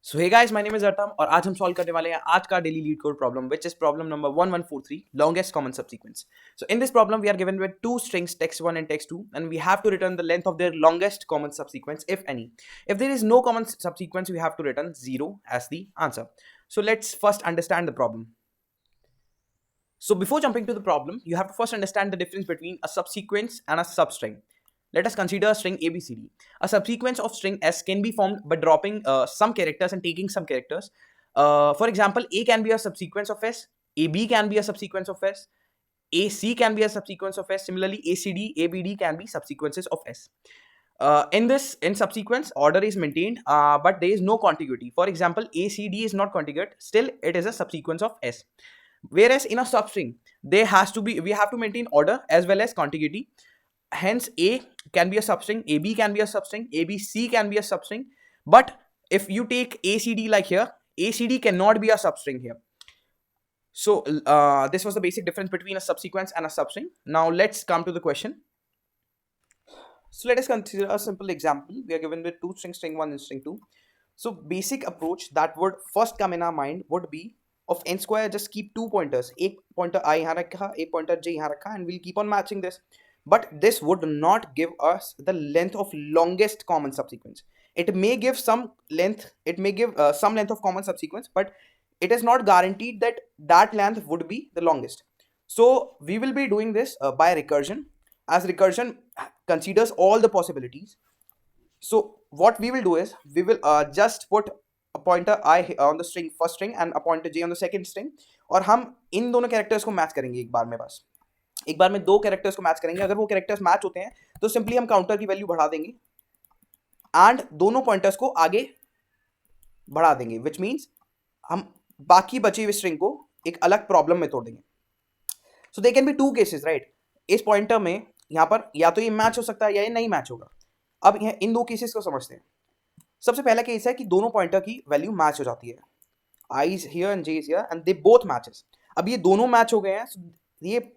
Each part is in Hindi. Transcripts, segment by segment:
So hey guys, my name is Artam और आज हम सॉल्व करने वाले हैं आज का daily LeetCode problem which is problem number 1143 longest common subsequence. So in this problem we are given with two strings text1 and text2 and we have to return the length of their longest common subsequence if any. If there is no common subsequence we have to return 0 as the answer. So let's first understand the problem. So before jumping to the problem you have to first understand the difference between a subsequence and a substring. Let us consider a string ABCD. A subsequence of string S can be formed by dropping some characters and taking some characters. For example, A can be a subsequence of S, AB can be a subsequence of S, AC can be a subsequence of S. Similarly, ACD, ABD can be subsequences of S. In subsequence, order is maintained, but there is no contiguity. For example, ACD is not contiguous, still it is a subsequence of S. Whereas in a substring, we have to maintain order as well as contiguity. Hence A can be a substring, AB can be a substring, ABC can be a substring, but if you take ACD like here, ACD cannot be a substring here. So this was the basic difference between a subsequence and a substring. Now let's come to the question. So let us consider a simple example. We are given with two strings, string 1 and string 2. So basic approach that would first come in our mind would be of n square, just keep two pointers, एक pointer I यहाँ रखा, एक pointer j यहाँ रखा, and we'll keep on matching this. But this would not give us the length of longest common subsequence. It may give some length, it may give some length of common subsequence, but it is not guaranteed that that length would be the longest. So we will be doing this by recursion, as recursion considers all the possibilities. So what we will do is we will just put a pointer I on the string first string and a pointer j on the second string, और हम इन दोनों कैरेक्टर्स को मैच करेंगे एक बार में दो कैरेक्टर्स को मैच करेंगे. अगर वो कैरेक्टर्स मैच होते हैं तो सिंपली हम काउंटर की वैल्यू बढ़ा देंगे एंड दोनों पॉइंटर्स को आगे बढ़ा देंगे, विच मीन्स हम बाकी बचे हुए स्ट्रिंग को एक अलग प्रॉब्लम में तोड़ देंगे. So they can be two cases, right. इस पॉइंटर में यहाँ पर या तो ये मैच हो सकता है या ये नहीं मैच होगा. अब इन दो केसेस को समझते हैं. सबसे पहला केस है कि दोनों पॉइंटर की वैल्यू मैच हो जाती है. I is here and j is here and they both matches. अब ये दोनों मैच हो गए हैं. ये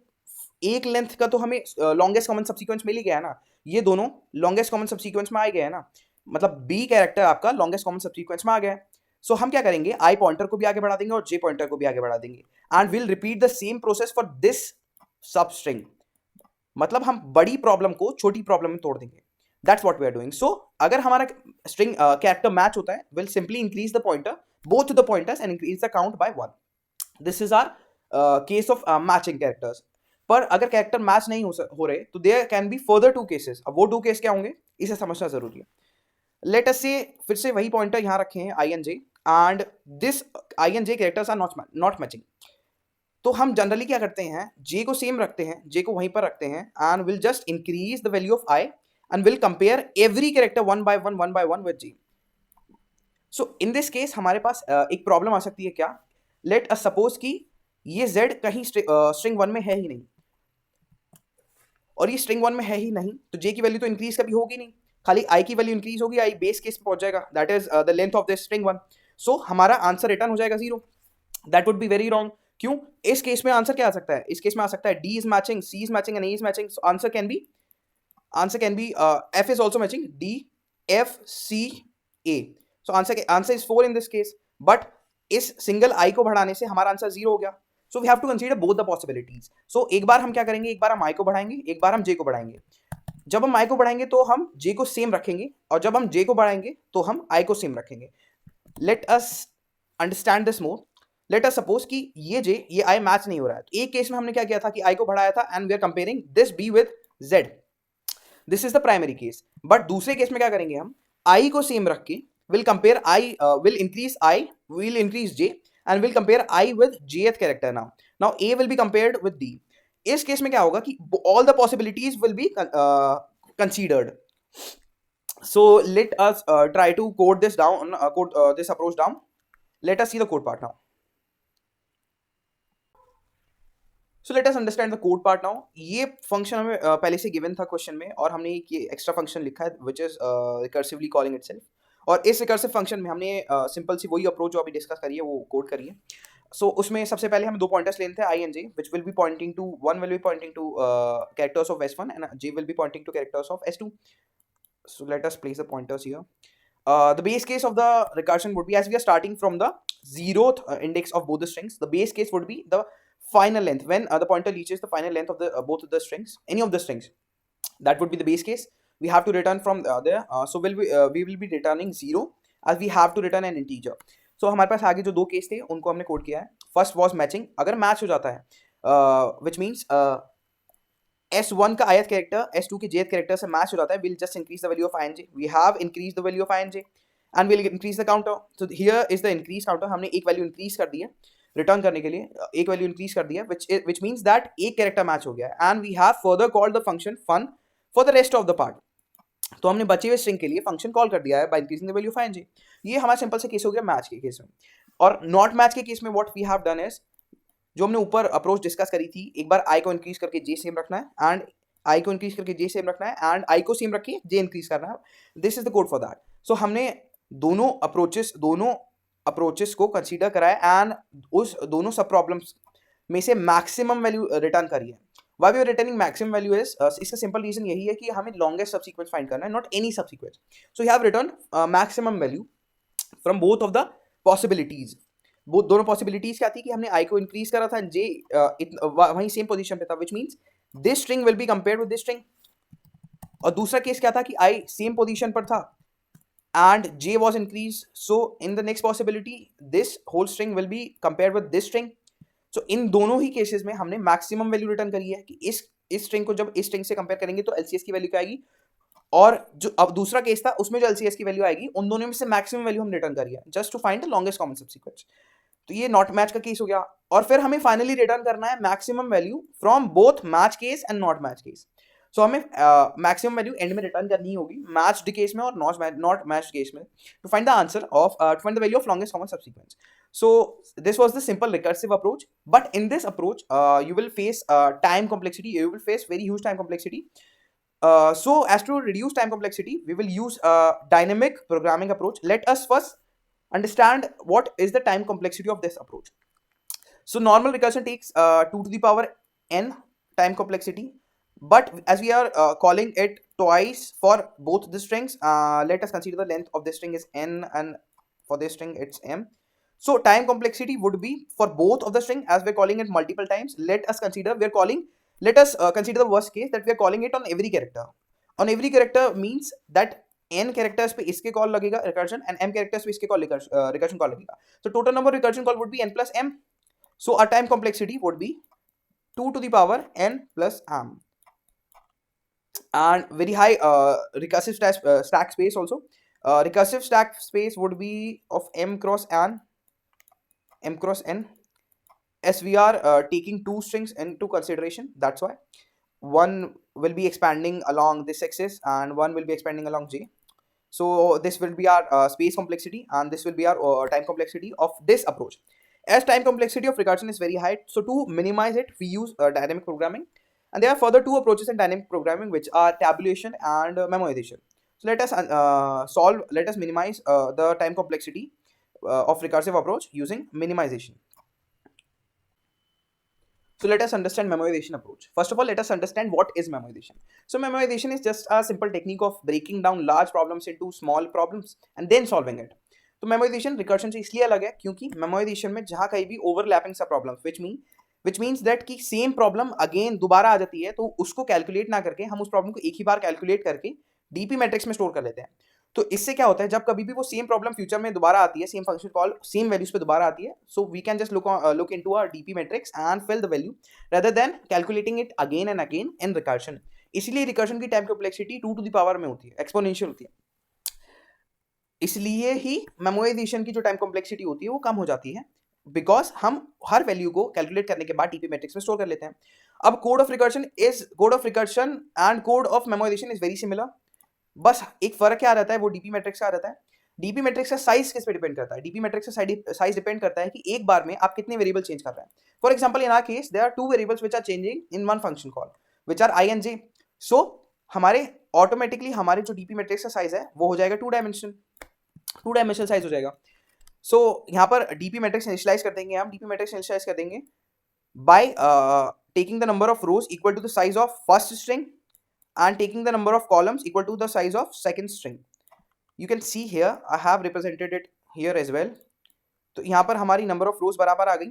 एक लेंथ का तो हमें लॉन्गेस्ट कॉमन सब्सीक्वेंस मिल ही गया है ना. ये दोनों लॉन्गेस्ट कॉमन सब्सीक्वेंस में आ गए हैं ना, मतलब बी कैरेक्टर आपका लॉन्गेस्ट कॉमन सब्सीक्वेंस में आ गया है. सो हम क्या करेंगे, आई पॉइंटर को भी आगे बढ़ा देंगे और जे पॉइंटर को भी आगे बढ़ा देंगे and will repeat the same process for this सब स्ट्रिंग. मतलब हम बड़ी प्रॉब्लम को छोटी प्रॉब्लम में तोड़ देंगे. That's what we are doing. So अगर हमारा स्ट्रिंग कैरेक्टर मैच होता है, will simply increase the pointer both the pointers and increase the count by 1. This is our case of matching characters. पर अगर कैरेक्टर मैच नहीं हो रहे तो there can be further two cases. अब वो टू केस क्या होंगे इसे समझना जरूरी है. लेट अस से फिर से वही पॉइंटर यहाँ रखे हैं i and j, and this i and j characters are not matching. तो हम जनरली क्या करते हैं, जे को सेम रखते हैं, जे को वहीं पर रखते हैं and will just increase the value of I and will compare every character one by one with J. So in this case हमारे पास एक प्रॉब्लम आ सकती है. क्या, लेट अस सपोज कि ये z कहीं स्ट्रिंग 1 में है ही नहीं, और ये स्ट्रिंग 1 में है ही नहीं, तो j की वैल्यू तो इंक्रीज कभी होगी नहीं, खाली i की वैल्यू इंक्रीज होगी. i बेस केस पहुंच जाएगा, that is the length of this string 1. सो हमारा आंसर रिटर्न हो जाएगा 0. That would be very wrong. क्यों? इस केस में आंसर क्या आ सकता है, इस केस में आ सकता है d is matching, c is matching and a is matching. So answer can be f is also matching, d f c a. So answer is 4 in this case. But इस सिंगल i को बढ़ाने से हमारा आंसर 0 हो गया. So we have to consider both the possibilities. सो एक बार हम क्या करेंगे, एक बार हम i को बढ़ाएंगे, एक बार हम j को बढ़ाएंगे. जब हम i को बढ़ाएंगे तो हम j को सेम रखेंगे, और जब हम j को बढ़ाएंगे तो हम i को सेम रखेंगे. Let us understand this more. Let us suppose कि ये j ये i मैच नहीं हो रहा है. तो एक केस में हमने क्या किया था कि i को बढ़ाया था and we are comparing this b with z. This is the primary case. But दूसरे केस में क्या करेंगे, हम i को सेम रख के will compare will increase j and we'll compare I with jth character now. Now A will be compared with D. इस केस में क्या होगा कि all the possibilities will be considered. So let us try to code this down, this approach down. Let us see the code part now. So let us understand the code part now. ये फंक्शन हमें पहले से गिवन था क्वेश्चन में, और हमने एक एक्स्ट्रा फंक्शन लिखा है which is recursively calling itself. और इस रिकर्सिव फंक्शन में हमने सिंपल सी वही अप्रोच जो अभी डिस्कस करी है वो कोड करी है. सो उसमें सबसे पहले हमें दो पॉइंटर्स लेने थे, i and j, which will be pointing to, one will be pointing to characters of S1 and j will be pointing to characters of S2. So let us place the pointers here. the base case of the recursion would be, as we are starting from the zeroth index of both the strings, the base case would be the final length when the pointer reaches the final length of the both of the strings, any of the strings. That would be the base case. We have to return from there. So we will be returning 0 as we have to return an integer. So हमारे पास आगे जो दो केस थे उनको हमने कोड किया है. First was matching. अगर मैच हो जाता है विच मीन्स S1 का ith कैरेक्टर S2 के jth कैरेक्टर से मैच हो जाता है, we'll just increase the value of ing. We have increased the value of ing and we'll increase the counter. So here is the increase counter. हमने एक वैल्यू इंक्रीज कर दी है रिटर्न करने के लिए, एक वैल्यू इंक्रीज कर दी है which means that एक कैरेक्टर मैच हो गया है. And we have further called the function fun for the rest of the part. तो हमने बचे हुए स्ट्रिंग के लिए फंक्शन कॉल कर दिया है bye increasing the value of ing. ये हमारा सिंपल से केस हो गया मैच के केस में. और नॉट मैच के केस में what we have done is, जो हमने ऊपर अप्रोच डिस्कस करी थी, एक बार आई को इंक्रीज करके जे सेम रखना है एंड आई को इंक्रीज करके जे सेम रखना है एंड आई को सेम रख के जे इंक्रीज करना है. This is the code for that. So हमने दोनों अप्रोचेस को कंसीडर करा है एंड उस दोनों सब प्रॉब्लम्स में से मैक्सिमम वैल्यू रिटर्न करी है. Why we are returning maximum value is इसका सिंपल रीजन यही है कि हमें लॉन्गेस्ट सबसीक्वेंस फाइंड करना है, not any subsequence. So we have return maximum value from both of the possibilities. वो दोनों पॉसिबिलिटीज क्या थी कि हमने आई को इंक्रीज करा था, जे वहीं सेम पोजीशन पे था, which means this string will be compared with this string. और दूसरा केस क्या था कि आई सेम पोजीशन पर था and j was increase. So in the next possibility this whole string will be compared with this string. So इन दोनों ही केसेस में हमने मैक्सिमम वैल्यू रिटर्न करी है कि इस स्ट्रिंग को जब इस स्ट्रिंग से कंपेयर करेंगे तो एलसीएस की वैल्यू क्या आएगी, और जो अब दूसरा केस था उसमें जो एलसीएस की वैल्यू आएगी उन दोनों में से मैक्सिमम वैल्यू हम रिटर्न करी है just to find the longest common subsequence. तो ये नॉट मैच का केस हो गया. और फिर हमें फाइनली रिटर्न करना है maximum value from both match case and not match case. So हमें मैक्सिमम वैल्यू एंड में रिटर्न करनी होगी मैच्ड केस में और नॉट मैच्ड केस में to find the answer of to find the value of longest common subsequence. So this was the simple recursive approach, but in this approach you will face time complexity. You will face very huge time complexity. So as to reduce time complexity, we will use a dynamic programming approach. Let us first understand what is the time complexity of this approach. So normal recursion takes 2 to the power n time complexity, but as we are calling it twice for both the strings, let us consider the length of this string is n and for this string it's m. So time complexity would be for both of the string, as we're calling it multiple times. Let us consider the worst case that we are calling it on every character. On every character means that n characters पे इसके कॉल लगेगा recursion and m characters पे इसके कॉल recursion कॉल लगेगा. So total number of recursion call would be n plus m. So our time complexity would be 2 to the power n plus m. And very high recursive stack space also. Recursive stack space would be of m cross n, as we are taking two strings into consideration. That's why one will be expanding along this axis and one will be expanding along j. So this will be our space complexity and this will be our time complexity of this approach. As time complexity of recursion is very high, so to minimize it we use dynamic programming, and there are further two approaches in dynamic programming, which are tabulation and memoization. So let us minimize the time complexity of recursive approach using minimization. So let us understand memoization approach. First of all, let us understand what is memoization. So memoization is just a simple technique of breaking down large problems into small problems and then solving it. तो memoization recursion से इसलिए अलग है क्योंकि memoization में जहाँ कहीं भी overlapping सा problem which means that कि same problem again दोबारा आ जाती है, तो उसको calculate ना करके हम उस problem को एक ही बार calculate करके डीपी मैट्रिक्स में स्टोर कर लेते हैं. तो इससे क्या होता है, जब कभी भी वो सेम प्रॉब्लम फ्यूचर में दोबारा आती है, same function call same values पे दोबारा आती है, so we can just look into our DP matrix and fill the value rather than calculating it again and again in recursion. इसलिए रिकर्शन की time complexity 2 to the power में होती है, एक्सपोनेंशियल होती है. इसलिए ही मेमोराइजेशन की जो टाइम कॉम्प्लेक्सिटी होती है वो कम हो जाती है, बिकॉज हम हर वैल्यू को कैलकुलेट करने के बाद डीपी मैट्रिक्स में स्टोर कर लेते हैं. अब code of recursion and code of memorisation is very similar. बस एक फर्क क्या रहता है, वो डीपी मैट्रिक्स का रहता है. डीपी मैट्रिक्स का साइज किस पे डिपेंड करता है? डीपी मैट्रिक्स का साइज डिपेंड करता है कि एक बार में आप कितने वेरिएबल चेंज कर रहे हैं. For example in our case there are two variables which are changing in one function call which are i and j. So हमारे ऑटोमेटिकली हमारे जो डीपी मैट्रिक्स का साइज है वो हो जाएगा टू डायमेंशनल साइज हो जाएगा. सो यहाँ पर डीपी मैट्रिक्स इनिशियलाइज कर देंगे, हम डीपी मैट्रिक्स इनिशियलाइज कर देंगे by taking the number of rows equal to the size of first string and taking the number of columns equal to the size of second string. You can see here I have represented it here as well. तो यहाँ पर हमारी नंबर ऑफ रोज बराबर आ गई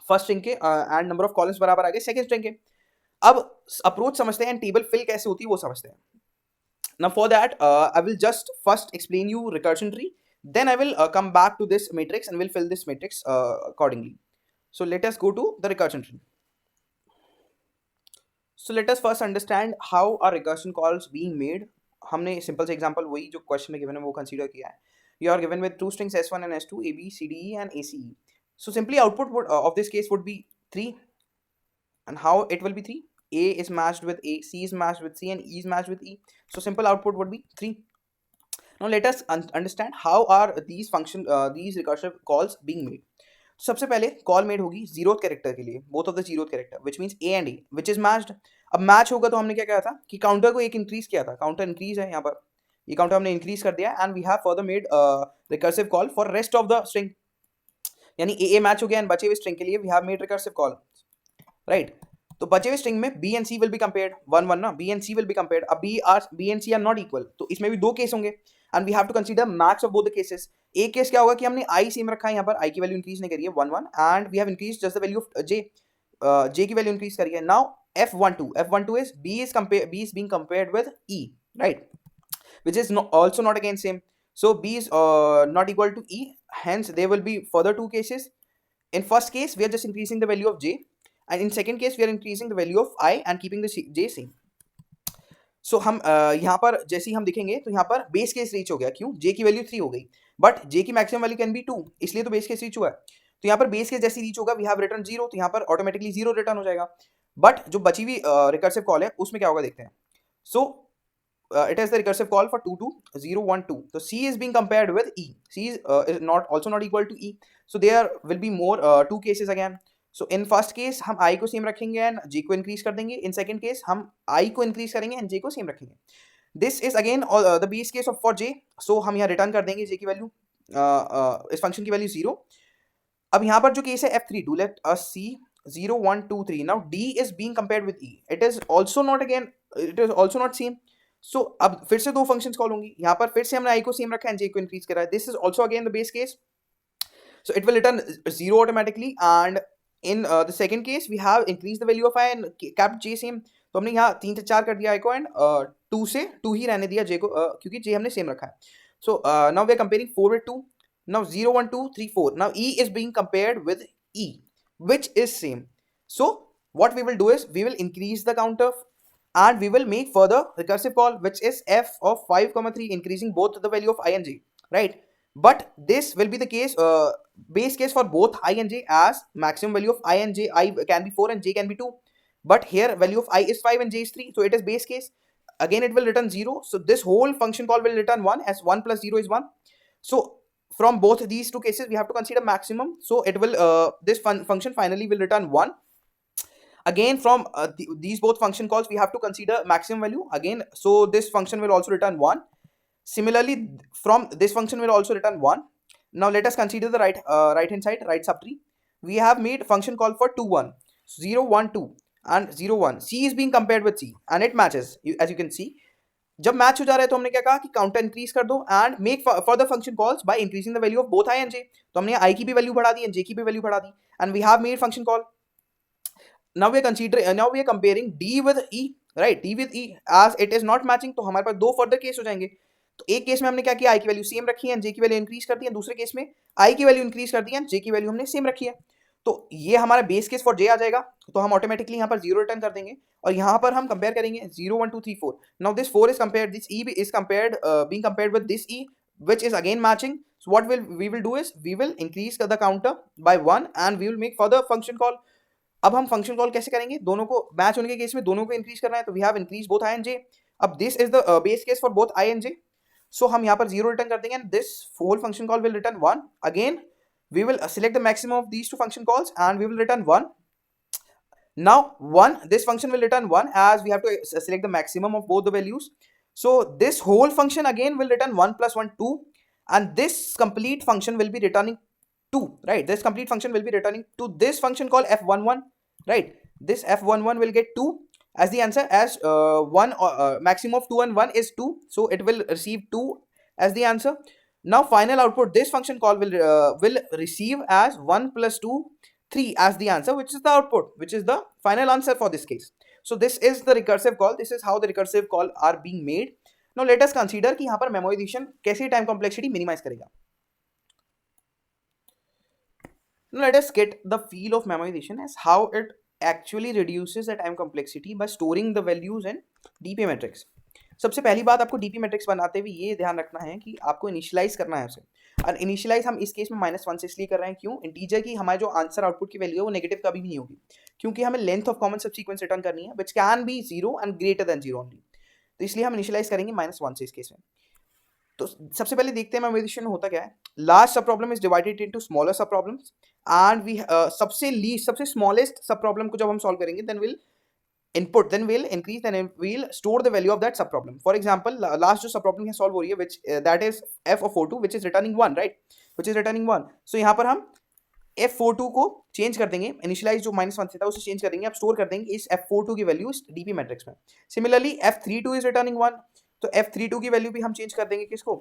फर्स्ट स्ट्रिंग के एंड नंबर ऑफ कॉलम्स बराबर आ गए सेकंड स्ट्रिंग के. अब अप्रोच समझते हैं, टेबल फिल कैसे होती है वो समझते हैं. Now for that, I will just first explain you recursion tree. Then I will come back to this matrix and will fill this matrix accordingly. So let us go to the recursion tree. So let us first understand how are recursion calls being made. हमने simple से example वही जो question में given है वो consider किया है. You are given with two strings s1 and s2, a, b, c, d, e and a, c, e. So simply output would, of this case would be 3. And how it will be 3? A is matched with A, C is matched with C and E is matched with E. So simple output would be 3. Now let us understand how are these recursive calls being made. सबसे पहले कॉल मेड होगी जीरोथ कैरेक्टर के लिए, both of the zeroth character which means A and A which is matched. अब मैच होगा तो हमने क्या किया था कि काउंटर को एक इंक्रीज किया था, काउंटर इंक्रीज है यहाँ पर, ये काउंटर हमने इंक्रीज कर दिया and we have further made recursive call for rest of the string. यानी ए मैच हो गया एंड बचे हुए स्ट्रिंग के लिए we have made recursive call, right. तो बचे हुए स्ट्रिंग में b and c will be compared 1 1 ना, b and c will be compared. अब b and c are not equal, तो इसमें भी दो केस होंगे and we have to consider max of both the cases. एक केस क्या होगा कि हमने आई सेम रखा है, यहाँ पर आई की वैल्यू इंक्रीज नहीं करी है 1 1 and we have increase just the value of j की वैल्यू इंक्रीज करी है. Now f12 is b is being compared with e, right, which is also not again same. So b is not equal to e, hence there will be further two cases. In first case we are just increasing the value of j and in second case we are increasing the value of I and keeping the j same. सो हम यहाँ पर जैसे ही हम दिखेंगे तो यहाँ पर बेस केस रीच हो गया. क्यों? जे की वैल्यू 3 हो गई बट जे की मैक्सिमम वैल्यू कैन बी 2, इसलिए तो बेस केस रीच हुआ है. तो यहाँ पर बेस केस जैसे रीच होगा वी हैव रिटर्न 0, तो यहाँ पर ऑटोमेटिकली 0 रिटर्न हो जाएगा. बट जो बची हुई रिकर्सिव कॉल है उसमें क्या होगा देखते हैं. सो it is the recursive call for 2 2 0 1 2. So c is being compared with e. C is also not equal to e. So there will be more two cases again. So in first case हम i को सेम रखेंगे एंड j को इंक्रीज कर देंगे. इन सेकंड केस हम i को इंक्रीज करेंगे एंड j को सेम रखेंगे. This is again the base case of for j. सो हम यहाँ रिटर्न कर देंगे j की वैल्यू, इस फंक्शन की वैल्यू 0. अब यहाँ पर जो केस है f3, do let us see 0 1 2 3. now d is being compared with e. it is also not same. सो अब फिर से दो फंक्शंस कॉल होंगी. यहाँ पर फिर से हमने i को सेम रखा है एंड j को इंक्रीज करा है. This is also again the base case. So it will return 0 automatically and in the second case we have increase the value of i and kept j same. तो हमने यहाँ 3 से 4 कर दिया i को एंड 2 से 2 ही रहने दिया j को, क्योंकि j हमने सेम रखा है. So now we are comparing 4 with 2. now 0 1 2 3 4. now e is being compared with e which is same. so what we will do is we will increase the counter and we will make further recursive call which is f of 5 3 increasing both the value of I and j, right. But this will be the case, base case for both I and j, as maximum value of I and j, I can be 4 and j can be 2, but here value of I is 5 and j is 3, so it is base case. Again it will return 0, so this whole function call will return 1 as 1 plus 0 is 1. So from both these two cases we have to consider maximum, so it will this function finally will return 1. Again from these both function calls we have to consider maximum value again, so this function will also return 1. Similarly from this function will also return 1. now let us consider the right hand side, right subtree. we have made function call for 2 1 0 1 2 and 0 1. c is being compared with c and it matches, as you can see. जब मैच हो जा रहा है तो हमने क्या कहा कि काउंटर इंक्रीज कर दो and make further function calls by increasing the value of both i and j. तो हमने आई की भी वैल्यू बढ़ा दी एंड जे की भी वैल्यू बढ़ा दी and we have made function call. now we are comparing d with e, right, d with e as it is not matching. तो हमारे पास दो फर्दर केस हो जाएंगे. तो एक केस में हमने क्या किया, i की वैल्यू सेम रखी है एंड j की वैल्यू इंक्रीज कर दी है. दूसरे केस में i की वैल्यू इंक्रीज कर दी है एंड j की वैल्यू हमने सेम रखी है. तो ये हमारा बेस केस फॉर j आ जाएगा. तो हम ऑटोमेटिकली यहाँ पर 0 रिटर्न कर देंगे और यहाँ पर हम कंपेयर करेंगे 0 1 2 3 4. Now this 4 is compared, this e is compared being compared with this e which is again matching. so what we will do is we will increase the counter by 1 and we will make further function call. अब हम फंक्शन कॉल कैसे करेंगे, दोनों को मैच होने के केस में दोनों को इंक्रीज करना है, तो we have increase both i and j. अब this is the base case for both i and j. So हम यहाँ पर 0 रिटर्न कर देंगे and this whole function call will return 1. Again we will select the maximum of these two function calls and we will return 1. now 1, this function will return 1 as we have to select the maximum of both the values. so this whole function again will return 1 plus 1 2 and this complete function will be returning 2, right. This complete function will be returning to this function called f11, right. this f11 will get 2 as the answer, as maximum of 2 and 1 is 2, so it will receive 2 as the answer. Now final output, this function call will receive as 1 plus 2 3 as the answer, which is the output, which is the final answer for this case. So this is the recursive call. This is how the recursive call are being made. Now let us consider कि यहाँ पर memoization कैसे time complexity minimize करेगा. Now let us get the feel of memoization as how it actually reduces the time complexity by storing the values in DP matrix. सबसे पहली बात आपको डीपी मैट्रिक्स बनाते हुए ये ध्यान रखना है कि आपको इनिशियलाइज करना है उसे, और इनिशियलाइज हम इस केस में -1 से इसलिए कर रहे हैं क्यों, इंटीजर की हमारे जो आंसर आउटपुट की वैल्यू है वो नेगेटिव कभी भी नहीं होगी, क्योंकि हमें length of common subsequence return करनी है which can be 0 and greater than 0 only, तो इसलिए हम इनिशियलाइज करेंगे -1 से इस केस में. तो सबसे पहले देखते हैं मेमोराइजेशन में होता क्या है. Large sub problem is divided into smaller sub problems and we सबसे लीस्ट सबसे स्मॉलेस्ट सब प्रॉब्लम को जब हम सॉल्व करेंगे then will input, then we'll increase, then we'll store the value of that sub problem. For example, last जो sub problem है solve हो रही है which that is f of O2 which is returning 1, right, which is returning 1. so यहाँ पर हम f42 को चेंज कर देंगे, इनिशियलाइज जो -1 से था उसे चेंज कर देंगे, अब स्टोर कर देंगे इस f42 की वैल्यू इस डीपी मैट्रिक्स में. सिमिलरली f32 इज रिटर्निंग 1, तो f32 की वैल्यू भी हम चेंज कर देंगे किसको,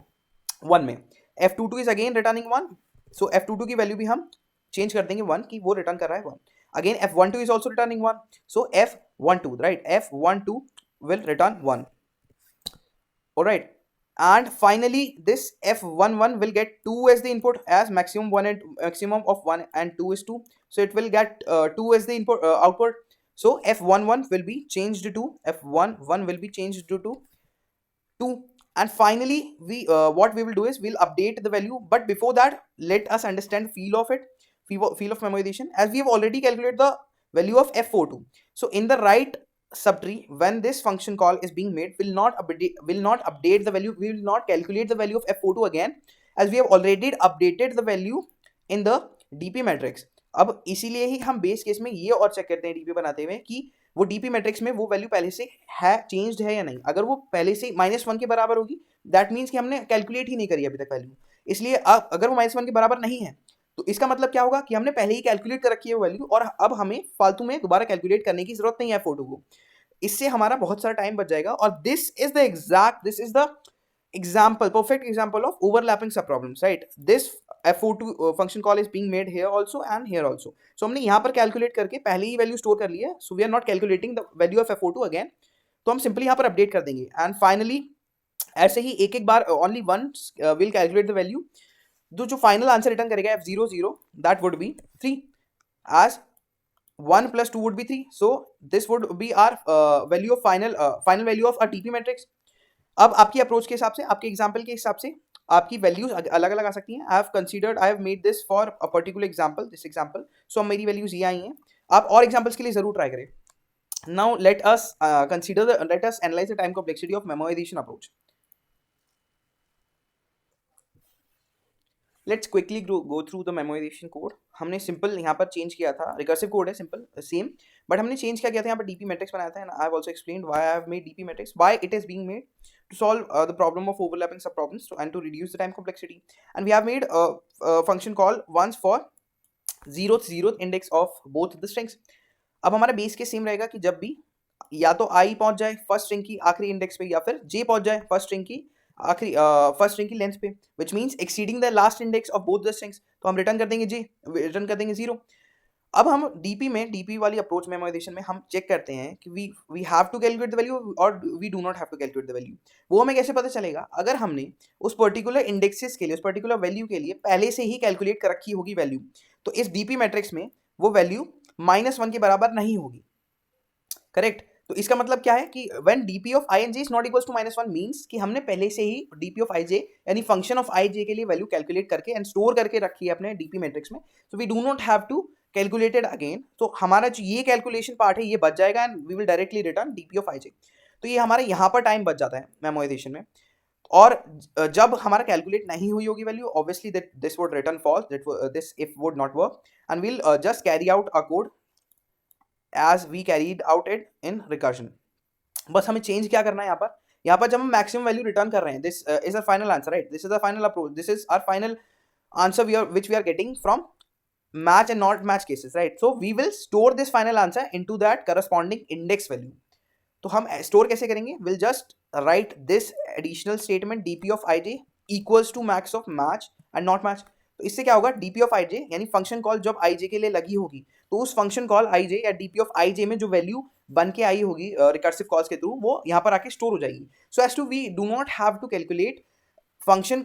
1 में. f22 is again returning 1, so f22 की वैल्यू भी हम चेंज कर देंगे 1 की वो रिटर्न कर रहा है 1. Again f12 is also returning 1, so f12, right, f12 will return 1. All right, and finally this f11 will get 2 as the input, as maximum of 1 and 2 is 2, so it will get 2 as the input output. So f11 will be changed to f11 will be changed to 2, and finally we what we will do is we'll update the value, but before that let us understand feel of it, feel of memoization, as we have already calculated the value of f42. so in the right subtree, when this function call is being made, will not update the value, we will not calculate the value of f42 again, as we have already updated the value in the dp matrix. अब इसीलिए ही हम बेस केस में ये और चेक करते हैं डीपी बनाते हुए कि वो डीपी मैट्रिक्स में वो वैल्यू पहले से है चेंज्ड है या नहीं. अगर वो पहले से -1 के बराबर होगी दैट मीन्स कि हमने कैलकुलेट ही नहीं करी अभी तक वैल्यू, इसलिए अब अगर वो -1 के बराबर नहीं है तो इसका मतलब क्या होगा कि हमने पहले ही कैलकुलेट कर रखी है वैल्यू, और अब हमें फालतू में दोबारा कैलकुलेट करने की जरूरत नहीं है f42 को. इससे हमारा बहुत सारा टाइम बच जाएगा, और this is the example, perfect example of overlapping sub problems, right? This f42 function call is being made here also and here also. So हमने यहाँ पर कैलकुलेट करके पहले ही वैल्यू स्टोर कर ली है, so we are not calculating the value of f42 again. तो हम सिंपली यहाँ पर अपडेट कर देंगे, एंड फाइनली ऐसे ही एक बार only once we'll calculate the value. जो फाइनल आंसर रिटर्न करेगा f00 that would be 3, as 1 plus 2 would be 3, so this would be our value of final value of a TP matrix. अब आपकी अप्रोच के हिसाब से, आपके एग्जाम्पल के हिसाब से आपकी वैल्यूज अलग अलग आ सकती हैं. I have made this for a particular example, this example, so मेरी वैल्यूज ये आई हैं. आप और एग्जाम्पल्स के लिए जरूर ट्राई करें. Now let us analyse the time complexity of memorisation approach. Let's quickly go through the memorisation code. हमने सिंपल यहाँ पर चेंज किया था, रिकर्सिव कोड है सिंपल सेम, बट हमने चेंज क्या किया था, यहाँ पर डीपी मैट्रिक्स बनाया था, and I have also explained why I have made DP matrix, why it is being made to solve the problem of overlapping subproblems and to reduce the time complexity. And we have made a function call once for zeroth index of both the strings. अब हमारा बेस केस सेम रहेगा कि जब भी या तो i पहुंच जाए फर्स्ट स्ट्रिंग की आखिरी इंडेक्स पे, या फिर j पहुंच जाए फर्स्ट स्ट्रिंग की आखिरी फर्स्ट स्ट्रिंग की लेंथ पे, which means exceeding the last index of both the strings, तो हम रिटर्न कर देंगे j, रिटर्न कर देंगे 0. अब हम डीपी वाली अप्रोच मेमोराइजेशन में हम चेक करते हैं कि we have to calculate the value और we do not have to calculate the value. वो हमें कैसे पता चलेगा, अगर हमने उस पर्टिकुलर इंडेक्सेस के लिए, उस पर्टिकुलर वैल्यू के लिए पहले से ही कैलकुलेट कर रखी होगी वैल्यू, तो इस डीपी मैट्रिक्स में वो वैल्यू -1 के बराबर नहीं होगी. करेक्ट. तो इसका मतलब क्या है कि when dp of i and j is not equals to -1 means कि हमने पहले से ही dp of ij यानी फंक्शन ऑफ i j के लिए वैल्यू कैलकुलेट करके एंड स्टोर करके रखी है अपने डीपी मैट्रिक्स में, so we do not have to calculated again. तो हमारा जो ये कैलकुलेशन पार्ट है ये बच जाएगा, and we will directly return dp of ij. तो ये हमारे यहाँ पर टाइम बच जाता है मेमोराइजेशन में. और जब हमारा कैलकुलेट नहीं हुई होगी value, obviously this would return false, this if would not work, and we'll just carry out a code as we carried out it in recursion. बस हमें चेंज क्या करना है यहाँ पर जब हम मैक्सिमम वैल्यू रिटर्न कर रहे हैं, this is a final answer, right, this is the final approach, this is our final answer which we are getting from match and not match cases, right? So we will store this final answer into that corresponding index value. तो हम स्टोर कैसे करेंगे, we'll just write this additional statement dp of ij equals to max of match and not match. तो इससे क्या होगा, डीपी ऑफ आई जे यानी फंक्शन कॉल जब आई जे के लिए लगी होगी तो उस फंक्शन कॉल आई जे या डीपी ऑफ आई जे में जो वैल्यू बन के आई होगी रिकर्सिव कॉल्स के थ्रू वो यहाँ पर आके स्टोर हो जाएगी। So as to we do not have to calculate function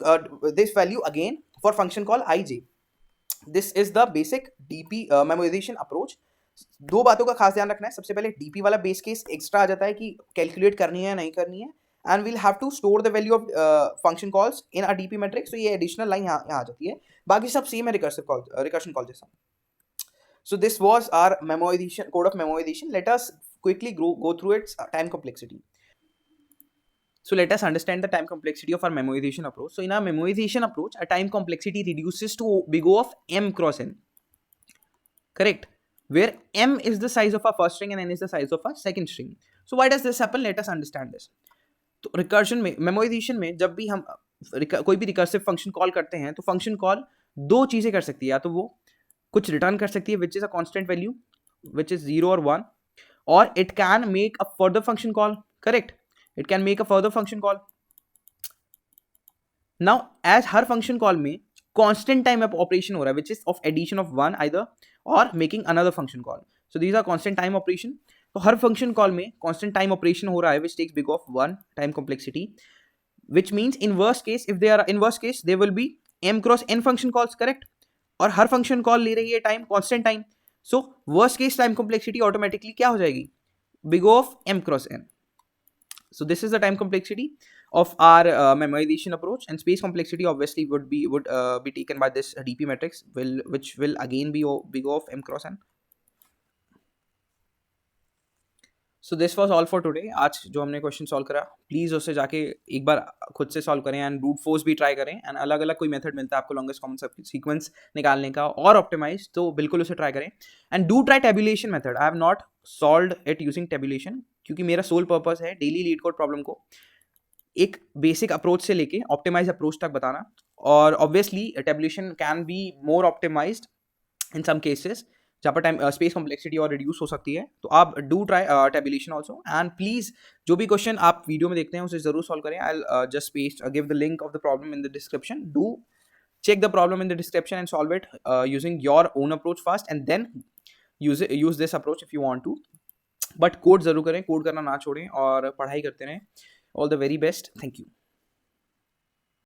this value again for function call ij. This is the basic dp memorization approach. दो बातों का खास ध्यान रखना है, सबसे पहले डीपी वाला बेस केस एक्स्ट्रा आ जाता है कि कैलकुलेट करनी है या नहीं करनी है, and we'll have to store the value of function calls in a DP matrix. तो ये एडिशनल लाइन यहाँ आ जाती है, बाकी सब सेम है रिकर्शन कॉल जैसा। So this was our memorization code of memorization. Let us quickly go through its time complexity. So let us understand the time complexity of our memorization approach. So in our memorization approach, a time complexity reduces to big O of m cross n. Correct? Where m is the size of our first string and n is the size of our second string. So why does this happen? Let us understand this. तो रिकर्शन में, मेमोराइजेशन में जब भी हम कोई भी रिकर्सिव फंक्शन कॉल करते हैं तो फंक्शन कॉल दो चीज़ें कर सकती है, या तो वो कुछ रिटर्न कर सकती है which is a constant value which is 0 और 1, और it can make a further function call. Correct? It can make a further function call. Now as हर फंक्शन कॉल में कांस्टेंट टाइम ऑपरेशन हो रहा है which is of addition of one either और making another function call. So these are constant time operation. तो हर फंक्शन कॉल में कांस्टेंट टाइम ऑपरेशन हो रहा है which takes big of one time complexity, which means in worst case, if they are in worst case, there will be m cross n function calls, correct? और हर फंक्शन कॉल ले रही है time, constant time, so worst case time complexity automatically क्या हो जाएगी, big of m cross n. So this is the time complexity of our memorization approach, and space complexity obviously would be taken by this DP matrix, which will again be big of m cross n. So this was all for today. आज जो हमने क्वेश्चन सॉल्व करा, प्लीज़ उससे जाके एक बार खुद से सॉल्व करें एंड ब्रूट फोर्स भी ट्राई करें, एंड अलग अलग कोई मेथड मिलता है आपको लॉन्गेस्ट कॉमन सीक्वेंस निकालने का और ऑप्टिमाइज, तो बिल्कुल उसे ट्राई करें। And do try tabulation method. I have not solved it using tabulation क्योंकि मेरा सोल पर्पस है डेली लीड कोड प्रॉब्लम को एक बेसिक अप्रोच से लेके ऑप्टिमाइज अप्रोच तक बताना, और obviously tabulation can be more optimized in some cases जहाँ पर टाइम स्पेस कॉम्प्लेक्सिटी और रिड्यूस हो सकती है। तो आप do try tabulation also, and please जो भी क्वेश्चन आप वीडियो में देखते हैं उसे जरूर सॉल्व करें। I just paste give the link of the problem in the description. Do check the problem in the description and solve it using your own approach first, and then use this approach if you want to, but code जरूर करें, कोड करना ना छोड़ें और पढ़ाई करते रहें। All the very best, thank you.